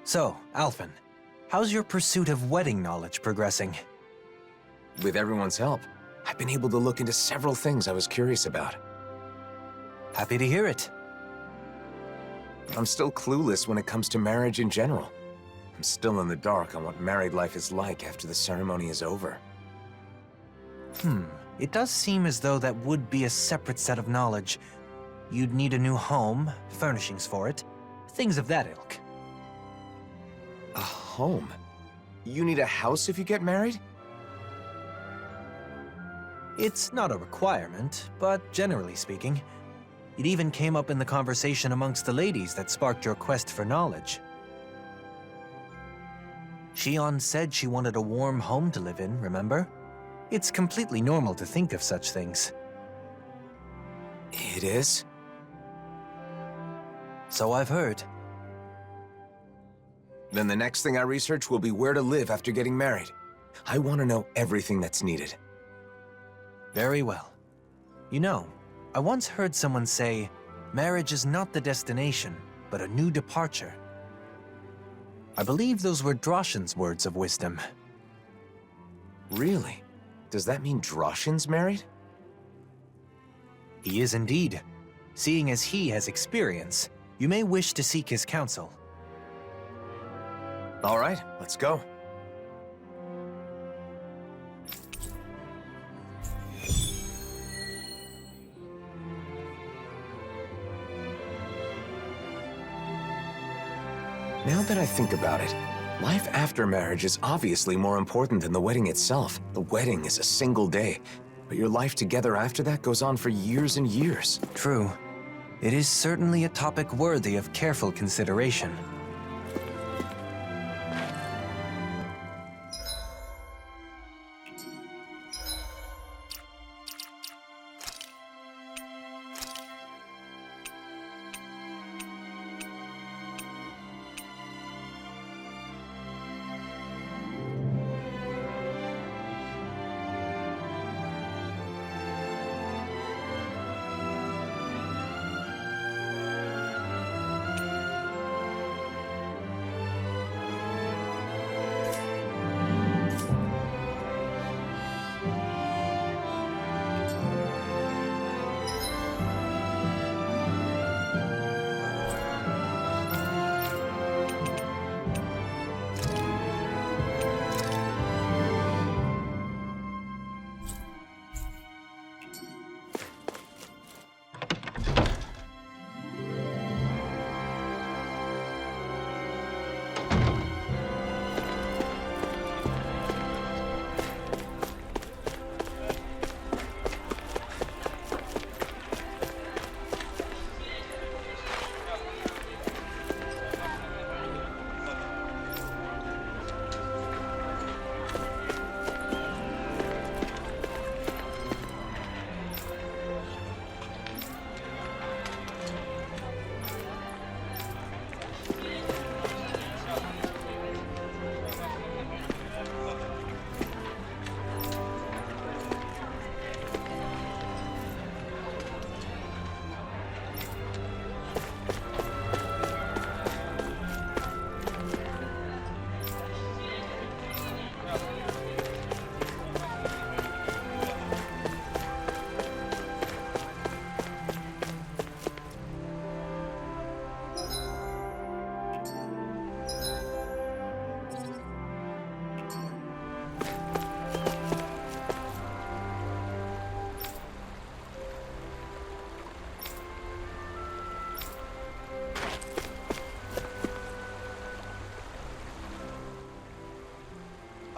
So, Alphen, how's your pursuit of wedding knowledge progressing? With everyone's help, I've been able to look into several things I was curious about. Happy to hear it. I'm still clueless when it comes to marriage in general. I'm still in the dark on what married life is like after the ceremony is over. It does seem as though that would be a separate set of knowledge. You'd need a new home, furnishings for it, things of that ilk. A home? You need a house if you get married? It's not a requirement, but generally speaking, it even came up in the conversation amongst the ladies that sparked your quest for knowledge. Shion said she wanted a warm home to live in, remember? It's completely normal to think of such things. It is? So I've heard. Then the next thing I research will be where to live after getting married. I want to know everything that's needed. Very well. You know, I once heard someone say, marriage is not the destination, but a new departure. I believe those were Droshin's words of wisdom. Really? Does that mean Droshin's married? He is indeed. Seeing as he has experience, you may wish to seek his counsel. All right, let's go. Now that I think about it, life after marriage is obviously more important than the wedding itself. The wedding is a single day, but your life together after that goes on for years and years. True. It is certainly a topic worthy of careful consideration.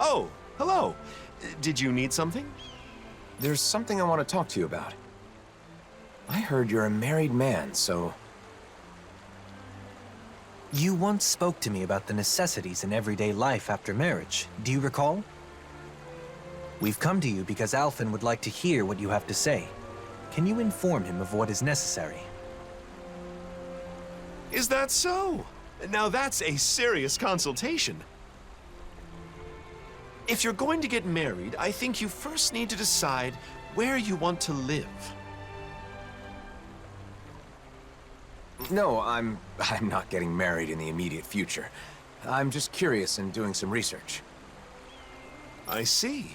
Oh, hello. Did you need something? There's something I want to talk to you about. I heard you're a married man, so... You once spoke to me about the necessities in everyday life after marriage. Do you recall? We've come to you because Alphen would like to hear what you have to say. Can you inform him of what is necessary? Is that so? Now that's a serious consultation. If you're going to get married, I think you first need to decide where you want to live. No, I'm not getting married in the immediate future. I'm just curious and doing some research. I see.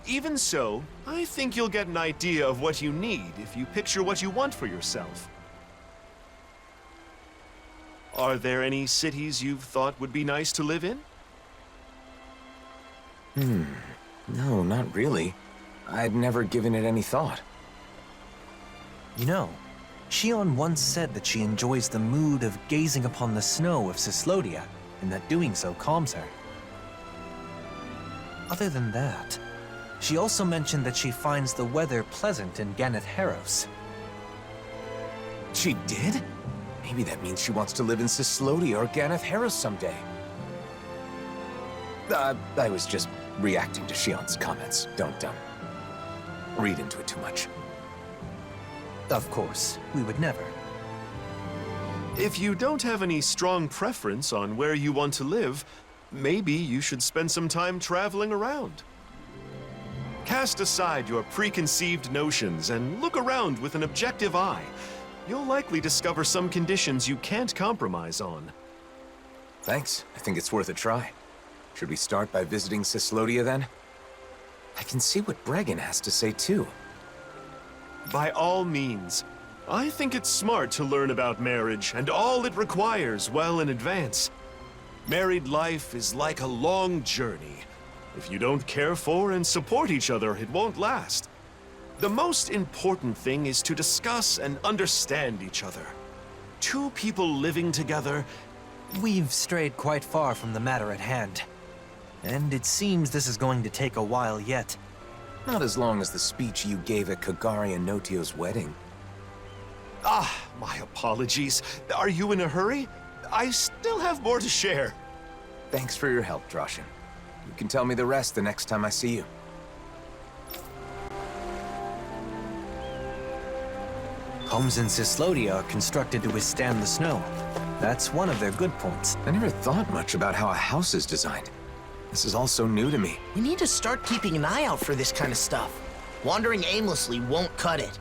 Even so, I think you'll get an idea of what you need if you picture what you want for yourself. Are there any cities you've thought would be nice to live in? No, not really. I'd never given it any thought. You know, Shion once said that she enjoys the mood of gazing upon the snow of Cyslodia, and that doing so calms her. Other than that, she also mentioned that she finds the weather pleasant in Ganeth Heros. She did? Maybe that means she wants to live in Cyslodia or Ganeth Heros someday. I was just reacting to Shion's comments. Don't read into it too much. Of course, we would never. If you don't have any strong preference on where you want to live, maybe you should spend some time traveling around. Cast aside your preconceived notions and look around with an objective eye. You'll likely discover some conditions you can't compromise on. Thanks. I think it's worth a try. Should we start by visiting Cyslodia then? I can see what Bregan has to say too. By all means. I think it's smart to learn about marriage and all it requires well in advance. Married life is like a long journey. If you don't care for and support each other, it won't last. The most important thing is to discuss and understand each other. Two people living together. We've strayed quite far from the matter at hand. And it seems this is going to take a while yet. Not as long as the speech you gave at Kagari and Notio's wedding. My apologies. Are you in a hurry? I still have more to share. Thanks for your help, Droshin. You can tell me the rest the next time I see you. Homes in Cyslodia are constructed to withstand the snow. That's one of their good points. I never thought much about how a house is designed. This is all so new to me. We need to start keeping an eye out for this kind of stuff. Wandering aimlessly won't cut it.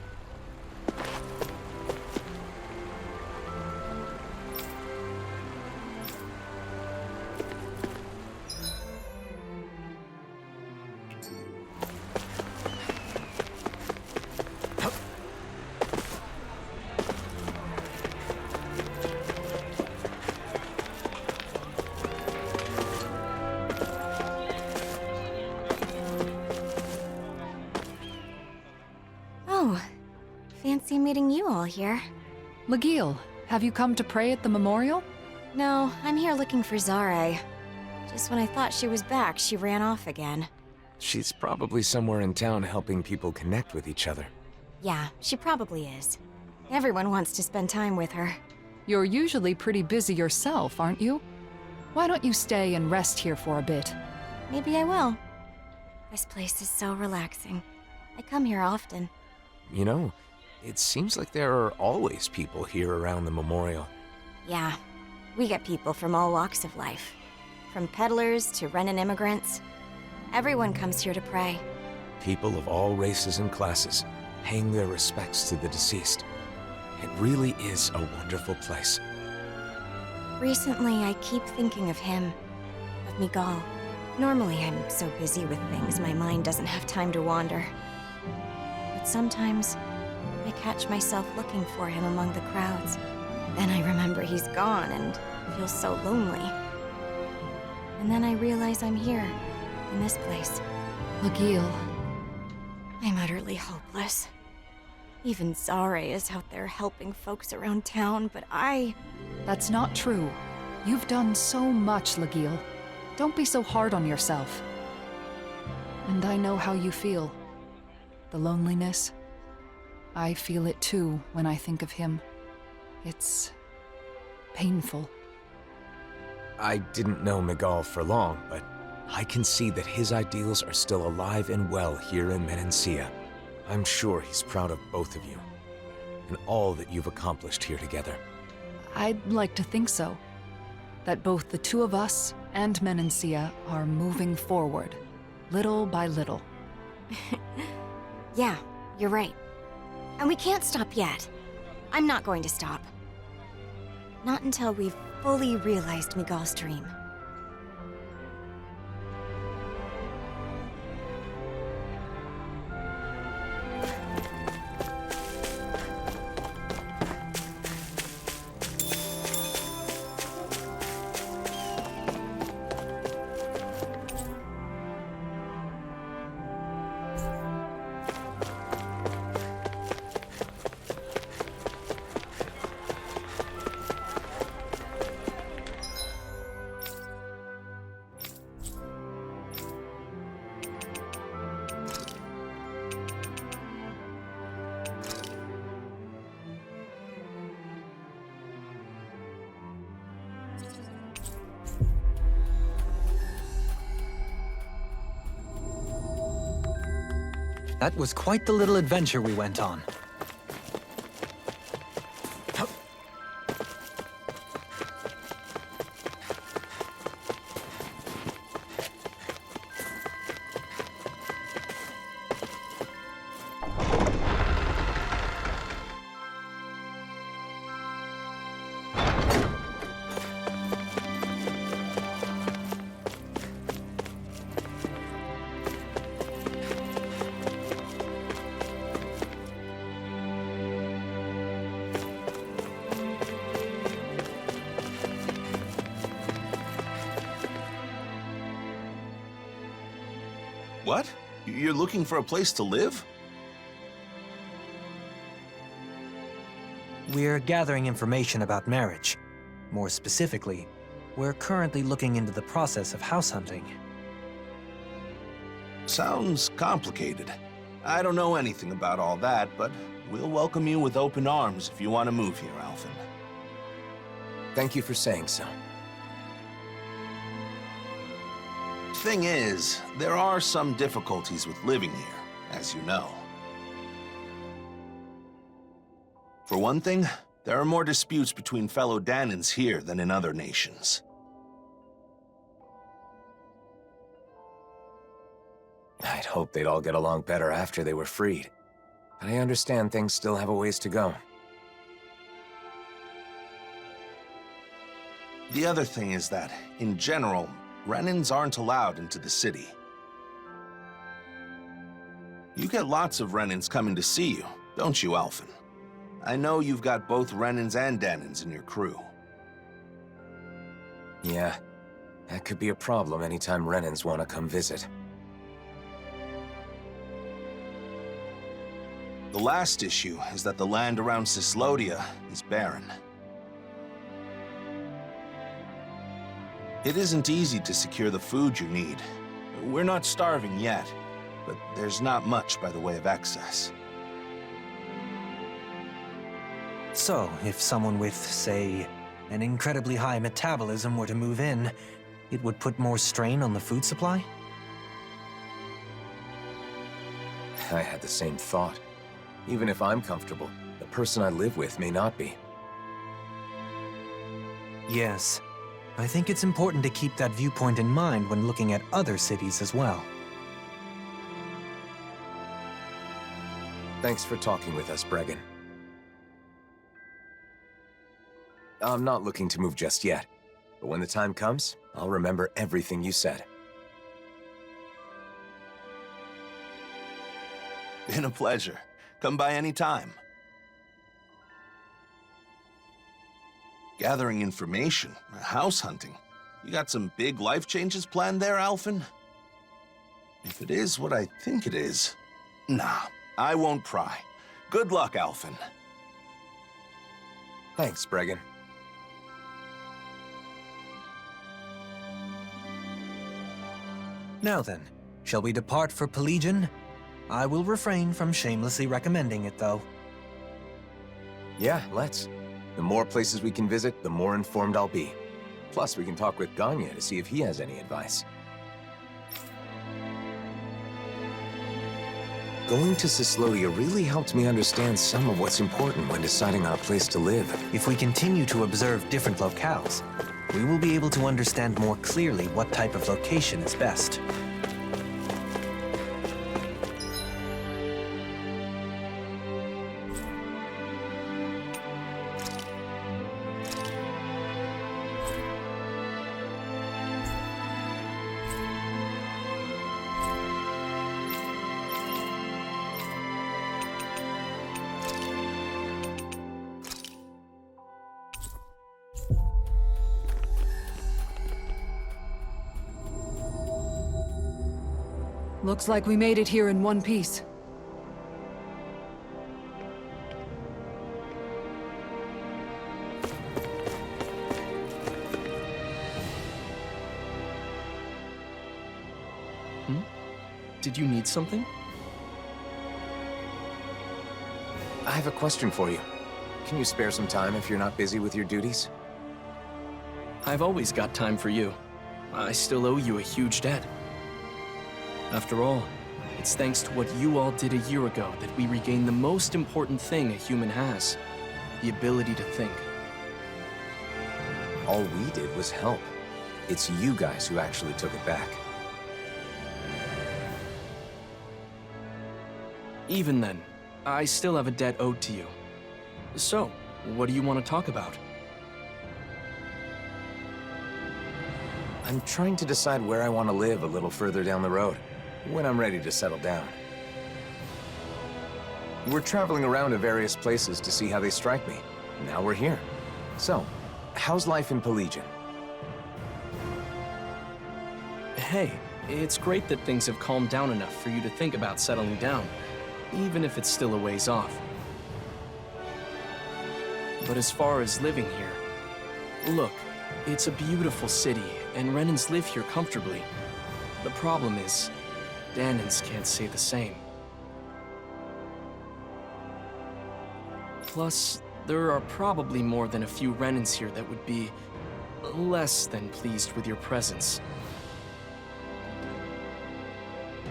Oh, fancy meeting you all here. Lagiel, have you come to pray at the memorial? No, I'm here looking for Zare. Just when I thought she was back, she ran off again. She's probably somewhere in town helping people connect with each other. Yeah, she probably is. Everyone wants to spend time with her. You're usually pretty busy yourself, aren't you? Why don't you stay and rest here for a bit? Maybe I will. This place is so relaxing. I come here often. You know, it seems like there are always people here around the memorial. Yeah, we get people from all walks of life. From peddlers to Renan immigrants. Everyone comes here to pray. People of all races and classes, paying their respects to the deceased. It really is a wonderful place. Recently, I keep thinking of him, of Miguel. Normally, I'm so busy with things, my mind doesn't have time to wander. But sometimes, I catch myself looking for him among the crowds. Then I remember he's gone and feel so lonely. And then I realize I'm here, in this place. Lagiel, I'm utterly hopeless. Even Zare is out there helping folks around town, but that's not true. You've done so much, Lagiel. Don't be so hard on yourself. And I know how you feel. The loneliness. I feel it too when I think of him. It's painful. I didn't know Miguel for long, but I can see that his ideals are still alive and well here in Menancia. I'm sure he's proud of both of you, and all that you've accomplished here together. I'd like to think so. That both the two of us and Menancia are moving forward, little by little. yeah, you're right. And we can't stop yet. I'm not going to stop. Not until we've fully realized Miguel's dream. That was quite the little adventure we went on. What? You're looking for a place to live? We're gathering information about marriage. More specifically, we're currently looking into the process of house hunting. Sounds complicated. I don't know anything about all that, but we'll welcome you with open arms if you want to move here, Alphen. Thank you for saying so. Thing is, there are some difficulties with living here, as you know. For one thing, there are more disputes between fellow Danans here than in other nations. I'd hoped they'd all get along better after they were freed. But I understand things still have a ways to go. The other thing is that, in general, Renans aren't allowed into the city. You get lots of Renans coming to see you, don't you, Alphen? I know you've got both Renans and Danans in your crew. Yeah, that could be a problem anytime Renans want to come visit. The last issue is that the land around Cyslodia is barren. It isn't easy to secure the food you need. We're not starving yet, but there's not much by the way of excess. So, if someone with, say, an incredibly high metabolism were to move in, it would put more strain on the food supply? I had the same thought. Even if I'm comfortable, the person I live with may not be. Yes. I think it's important to keep that viewpoint in mind when looking at other cities as well. Thanks for talking with us, Bregan. I'm not looking to move just yet, but when the time comes, I'll remember everything you said. Been a pleasure. Come by any time. Gathering information, house hunting. You got some big life changes planned there, Alphen? If it is what I think it is, nah, I won't pry. Good luck, Alphen. Thanks, Bregan. Now then, shall we depart for Pelegion? I will refrain from shamelessly recommending it, though. Yeah, let's. The more places we can visit, the more informed I'll be. Plus, we can talk with Ganya to see if he has any advice. Going to Cyslodia really helped me understand some of what's important when deciding on a place to live. If we continue to observe different locales, we will be able to understand more clearly what type of location is best. Looks like we made it here in one piece. Did you need something? I have a question for you. Can you spare some time if you're not busy with your duties? I've always got time for you. I still owe you a huge debt. After all, It's thanks to what you all did a year ago that we regained the most important thing a human has, the ability to think. All we did was help. It's you guys who actually took it back. Even then, I still have a debt owed to you. So, what do you want to talk about? I'm trying to decide where I want to live a little further down the road, when I'm ready to settle down. We're traveling around to various places to see how they strike me. Now we're here. So, how's life in Pelagian? Hey, it's great that things have calmed down enough for you to think about settling down, even if it's still a ways off. But as far as living here, look, it's a beautiful city, and Renans live here comfortably. The problem is, Danans can't say the same. Plus, there are probably more than a few Renans here that would be less than pleased with your presence.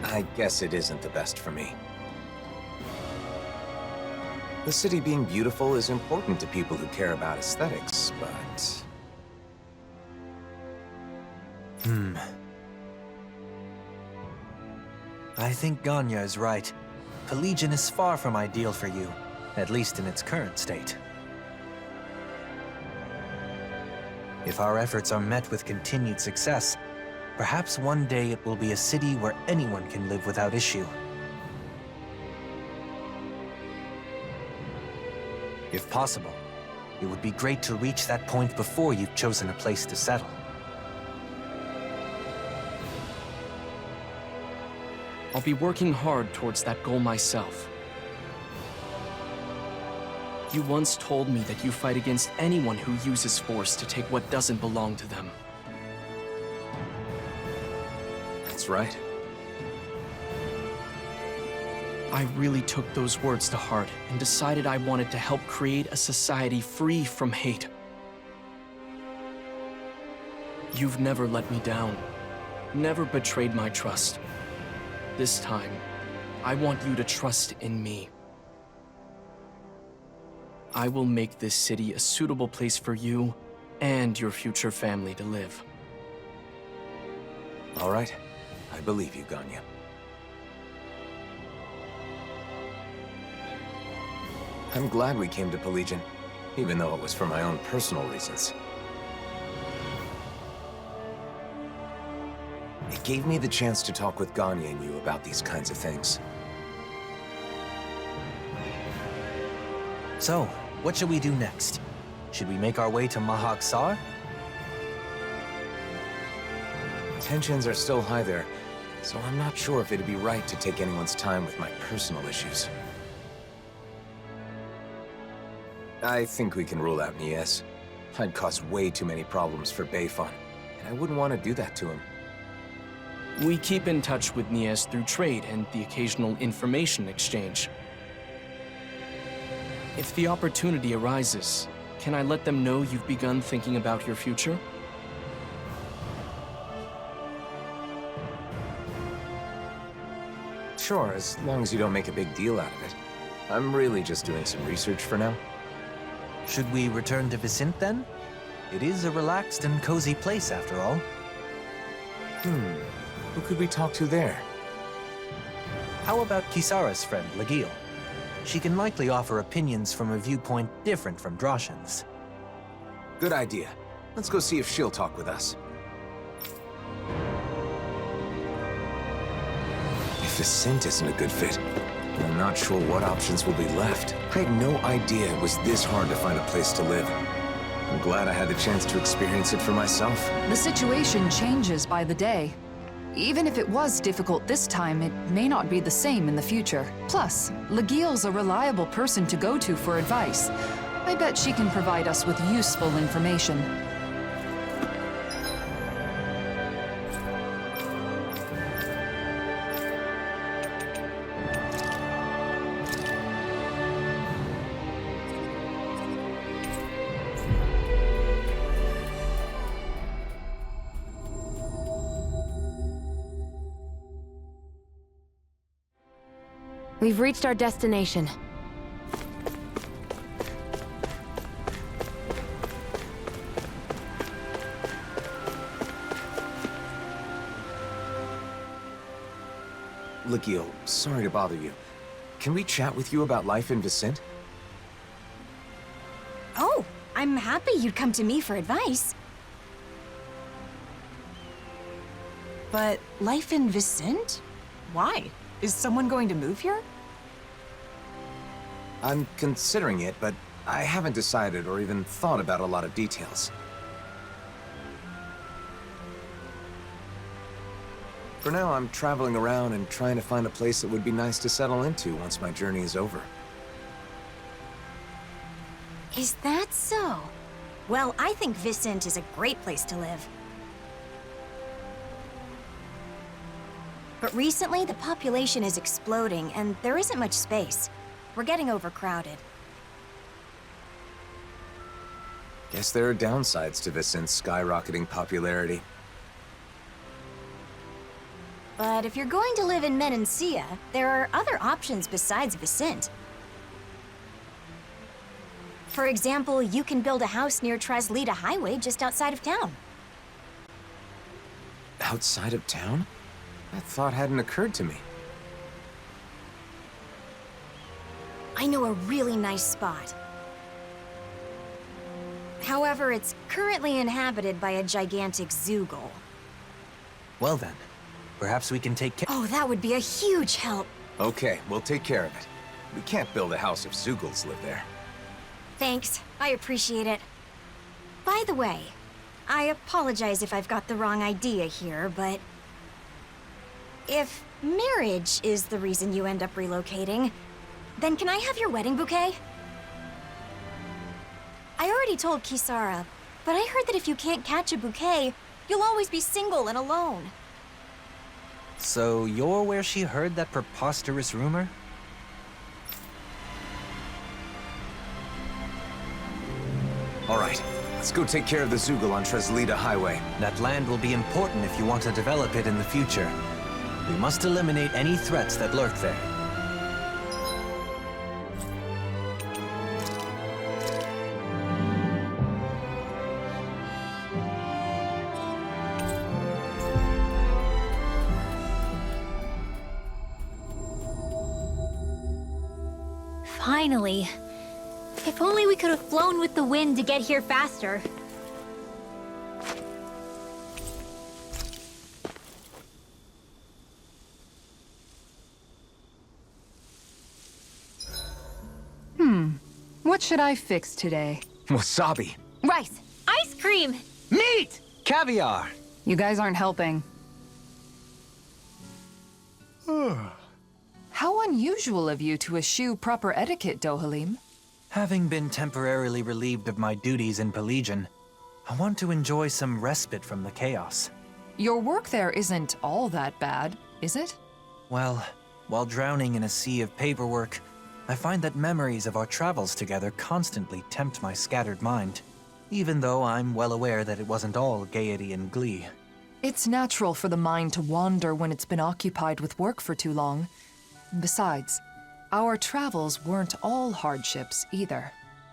I guess it isn't the best for me. The city being beautiful is important to people who care about aesthetics, but... I think Ganya is right. Pelagian is far from ideal for you, at least in its current state. If our efforts are met with continued success, perhaps one day it will be a city where anyone can live without issue. If possible, it would be great to reach that point before you've chosen a place to settle. I'll be working hard towards that goal myself. You once told me that you fight against anyone who uses force to take what doesn't belong to them. That's right. I really took those words to heart and decided I wanted to help create a society free from hate. You've never let me down, never betrayed my trust. This time, I want you to trust in me. I will make this city a suitable place for you and your future family to live. All right. I believe you, Ganya. I'm glad we came to Pelagian, even though it was for my own personal reasons. It gave me the chance to talk with Ganya and you about these kinds of things. So, what should we do next? Should we make our way to Mahag Sar? Tensions are still high there, so I'm not sure if it'd be right to take anyone's time with my personal issues. I think we can rule out Nies. I'd cause way too many problems for Beifan, and I wouldn't want to do that to him. We keep in touch with Nies through trade and the occasional information exchange. If the opportunity arises, can I let them know you've begun thinking about your future? Sure, as long as you don't make a big deal out of it. I'm really just doing some research for now. Should we return to Vicint then? It is a relaxed and cozy place after all. Who could we talk to there? How about Kisara's friend, Legil? She can likely offer opinions from a viewpoint different from Droshan's. Good idea. Let's go see if she'll talk with us. If Vicint isn't a good fit, I'm not sure what options will be left. I had no idea it was this hard to find a place to live. I'm glad I had the chance to experience it for myself. The situation changes by the day. Even if it was difficult this time, it may not be the same in the future. Plus, Legil's a reliable person to go to for advice. I bet she can provide us with useful information. We've reached our destination. Legio, sorry to bother you. Can we chat with you about life in Vicente? Oh, I'm happy you'd come to me for advice. But life in Vicente? Why? Is someone going to move here? I'm considering it, but I haven't decided or even thought about a lot of details. For now, I'm traveling around and trying to find a place that would be nice to settle into once my journey is over. Is that so? Well, I think Vicente is a great place to live. But recently, the population is exploding, and there isn't much space. We're getting overcrowded. Guess there are downsides to Vicente's skyrocketing popularity. But if you're going to live in Menancia, there are other options besides Vicente. For example, you can build a house near Traslita Highway just outside of town. Outside of town? That thought hadn't occurred to me. I know a really nice spot. However, it's currently inhabited by a gigantic Zoogle. Well then, perhaps we can take care. Oh, that would be a huge help. Okay, we'll take care of it. We can't build a house if Zoogles live there. Thanks, I appreciate it. By the way, I apologize if I've got the wrong idea here, but if marriage is the reason you end up relocating, then can I have your wedding bouquet? I already told Kisara, but I heard that if you can't catch a bouquet, you'll always be single and alone. So you're where she heard that preposterous rumor? All right, let's go take care of the Zoogle on Traslita Highway. That land will be important if you want to develop it in the future. We must eliminate any threats that lurk there. Finally. If only we could have flown with the wind to get here faster. What should I fix today? Wasabi. Rice! Ice cream! Meat! Caviar! You guys aren't helping. How unusual of you to eschew proper etiquette, Dohalim. Having been temporarily relieved of my duties in Pelagian, I want to enjoy some respite from the chaos. Your work there isn't all that bad, is it? Well, while drowning in a sea of paperwork, I find that memories of our travels together constantly tempt my scattered mind, even though I'm well aware that it wasn't all gaiety and glee. It's natural for the mind to wander when it's been occupied with work for too long. Besides, our travels weren't all hardships either.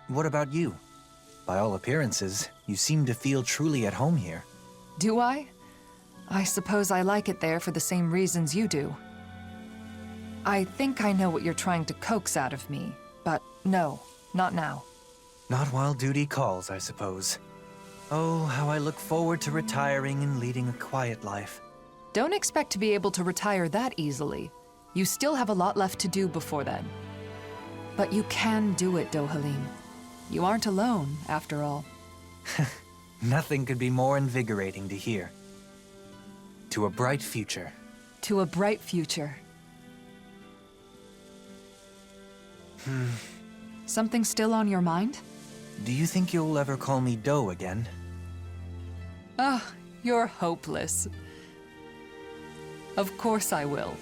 What about you? By all appearances, you seem to feel truly at home here. Do I? I suppose I like it there for the same reasons you do. I think I know what you're trying to coax out of me, but no, not now. Not while duty calls, I suppose. Oh, how I look forward to retiring and leading a quiet life. Don't expect to be able to retire that easily. You still have a lot left to do before then. But you can do it, Dohalim. You aren't alone, after all. Nothing could be more invigorating to hear. To a bright future. To a bright future. Something still on your mind? Do you think you'll ever call me Doe again? Oh, you're hopeless. Of course I will.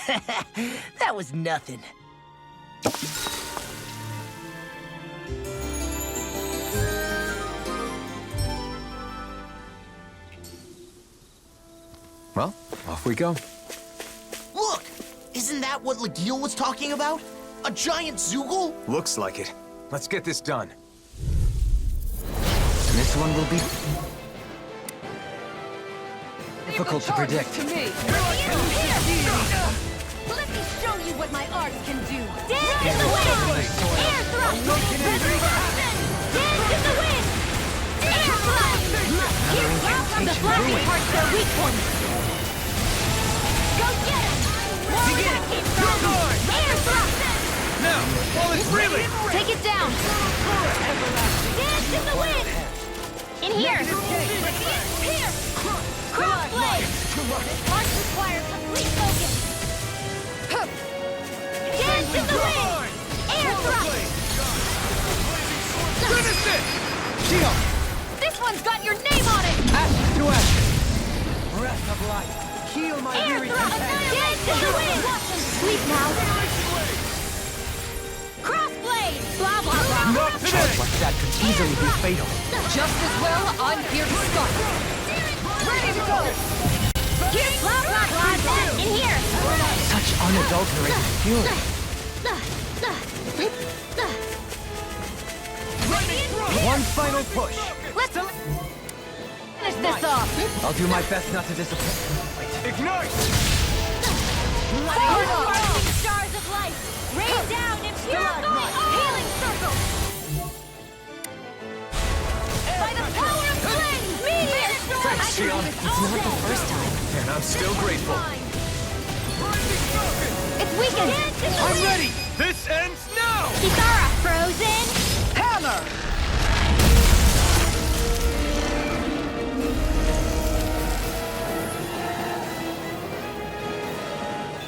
That was nothing. Well, off we go. Look! Isn't that what Legil was talking about? A giant Zoogle? Looks like it. Let's get this done. This one will be difficult to predict. To me. Let me show you what my art can do. Dance in the wind! Air thrust! Dance in the wind! Air thrust! Here's from the flashy parts their weak points. Go get it! Warrior keep throwing! Air thrust! Now, while it's reeling! Take it down! Dance in the wind! In here! Here! Crossblade! Arts require complete focus! Dance in the wind! Air thrust! Finish it! Shield! This one's got your name on it! Ash to ash! Breath of life! Heal my Air weary thrust! companion! Dance in the wind! Watch them sleep now! Crossblade! Blah, blah, blah! Not today! Like that could easily be fatal. Just as well, I'm here to start. Ready to go! Here's blah, blah, blah! In here! Such unadulterated fury. One final push. Let's finish this off! I'll do my best not to disappoint. Ignite! Rising stars of light! Rain down and purify! Healing circle! By the power of flame! Meteor storm! Thanks, Shion. It's not the first time. And I'm still grateful. It's weakened! I'm ready! This ends now! Kitara, frozen! Hammer!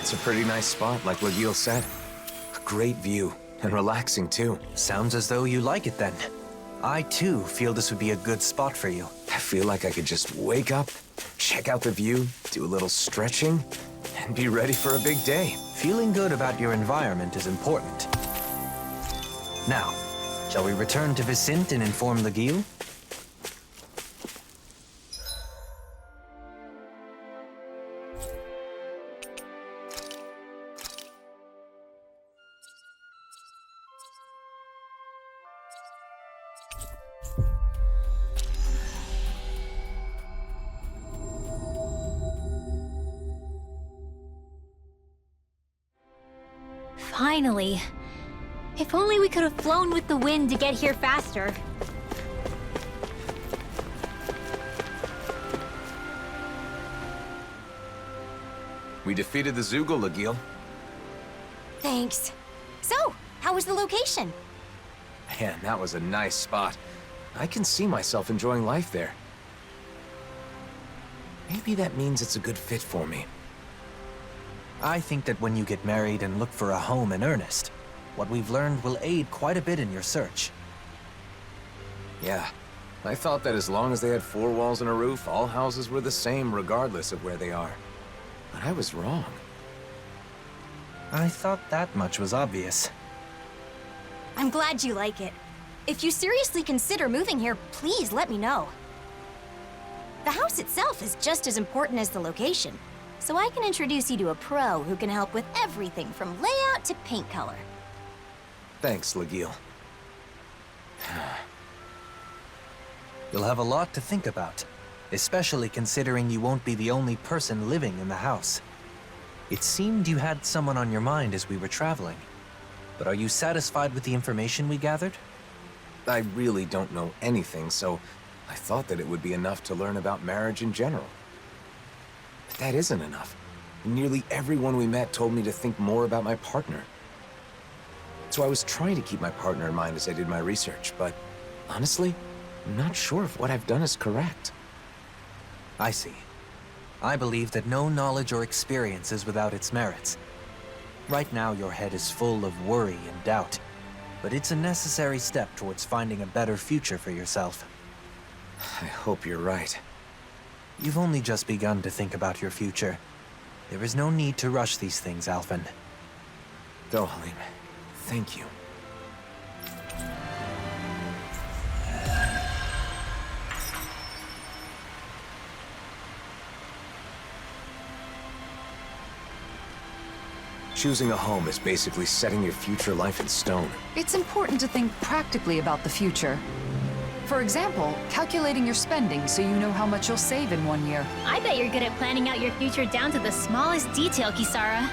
It's a pretty nice spot, like Legil said. A great view, and relaxing too. Sounds as though you like it then. I too feel this would be a good spot for you. I feel like I could just wake up, check out the view, do a little stretching, and be ready for a big day. Feeling good about your environment is important. Now, shall we return to Vicint and inform Legil? Finally. If only we could have flown with the wind to get here faster. We defeated the Zoogle, Legil. Thanks. So, how was the location? Man, that was a nice spot. I can see myself enjoying life there. Maybe that means it's a good fit for me. I think that when you get married and look for a home in earnest, what we've learned will aid quite a bit in your search. Yeah, I thought that as long as they had 4 walls and a roof, all houses were the same regardless of where they are. But I was wrong. I thought that much was obvious. I'm glad you like it. If you seriously consider moving here, please let me know. The house itself is just as important as the location, so I can introduce you to a pro who can help with everything from layout to paint color. Thanks, Legil. You'll have a lot to think about, especially considering you won't be the only person living in the house. It seemed you had someone on your mind as we were traveling. But are you satisfied with the information we gathered? I really don't know anything, so I thought that it would be enough to learn about marriage in general. But that isn't enough. Nearly everyone we met told me to think more about my partner. So I was trying to keep my partner in mind as I did my research, but honestly, I'm not sure if what I've done is correct. I see. I believe that no knowledge or experience is without its merits. Right now, your head is full of worry and doubt, but it's a necessary step towards finding a better future for yourself. I hope you're right. You've only just begun to think about your future. There is no need to rush these things, Alphen. Go, Halim. Thank you. Choosing a home is basically setting your future life in stone. It's important to think practically about the future. For example, calculating your spending so you know how much you'll save in 1 year. I bet you're good at planning out your future down to the smallest detail, Kisara.